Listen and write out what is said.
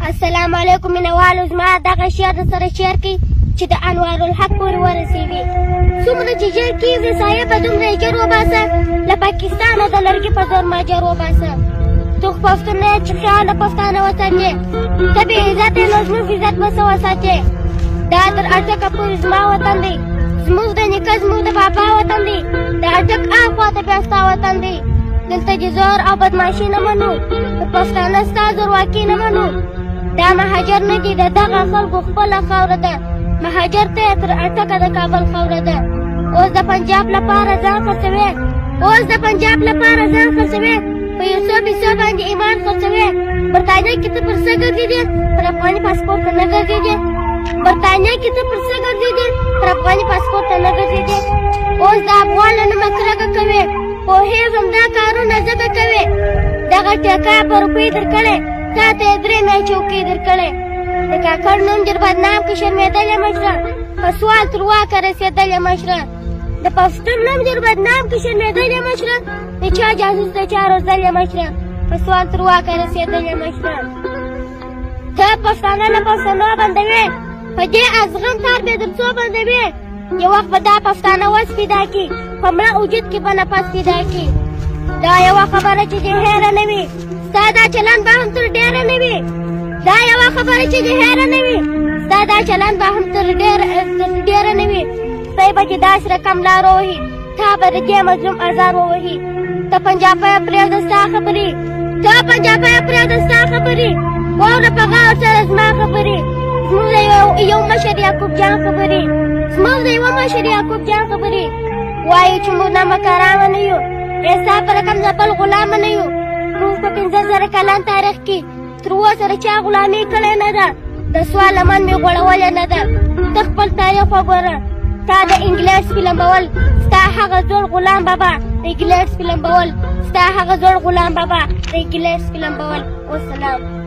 السلام علیکم مینوالو، زما دغه شعر در سره شعر کوي چې د انوارالحق پورې ورسېږي. څومره چې ژر کېږي صاحبه دومره یې ژر وباسه، له پاکستانه د لرګي په زور ماجر وباسه. تو خو پښتون نه یې چې خیال د پښتانه وطن یې، ته بې عزت یې نو زموږ عزت به څه وساتې. دا تر اټکه پورې زما وطن دی، زموږ د نیکه زموږ د بابا وطن دی، د اټک اخوا ته بیا ستا وطن دی. دلته چې زور او بدماشي نه منو، د پښتانه ستا زورواکي نه منو. دا مهاجر نه دي، د دغه خلکو خپله خاوره ده. مهاجر ته یې تر اټکه د کابل خاوره ده. اوس د پنجاب لپاره ځان خرڅوې، اوس د پنجاب لپاره ځان خرڅوې، په یو څو پیسو باندې ایمان خرڅوې. برطانیه کې ته پر څه ګرځېدې؟ پر افغاني پاسپورټ ته نه ګرځېدې؟ برطانیه کې ته پر څه ګرځېدې؟ پر افغاني پاسپورټ ته نه ګرځېدې؟ اوس د افغان له نومه کرکه کوې، پوهېږم دا کارونه ځکه کوې. دغه ټیکه په روپۍ درکړې، تا ته یې 3 میاشتې چوکۍ درکړې. د کاکړ نوم ډېر بدنام کې شرمېدلې مشره، په سوال تر واکه رسېدلې مشره. د پښتون نوم ډېر بدنام کې شرمېدلې مشره، د چا جاسوس د چا روزلې مشره، په سوال تر واکه رسېدلې مشره. ته پښتانه له پښتنو بندوې، په دې ازغن تار بې در څو بندوې. یو وخت به دا پښتانه وس پیدا کړي، په مړه وجود کې به نفس پیدا کړي. دا یوه خبره چې دې هېره نه وي، ستا دا چلند به هم تر ډېره نه وي. دا یوه خبره چې دې هېره نه وي، ستا دا چلند به هم تر ډېره نه وي. سپی به چې داسې رقم لار ووهي، تا به د دې مظلوم ازار ووهي. ته پنجابی پرېږده ستا خبرې، ته پنجابی پرېږده ستا خبرې، واوره په غور سره زما خبرې. زموږ د یو مشر یعقوب جان خبرې، زموږ د یوه مشر یعقوب جان خبرې. وایي چې موږ نامکرامه نه یو، ستا په رقم د بل غلامه نه یو. موږ په 15,000 کلن تاریخ کې تر اوسه د چا غلامي کړې نه ده، د سوال لمن مې غوړولې نه ده. ته خپل تاریخ وګوره، تا د انګلیس فلمول، ستا هغه زوړ غلام بابا د انګلیس فلمول، ستا هغه زوړ غلام بابا د انګلیس فلمول. والسلام.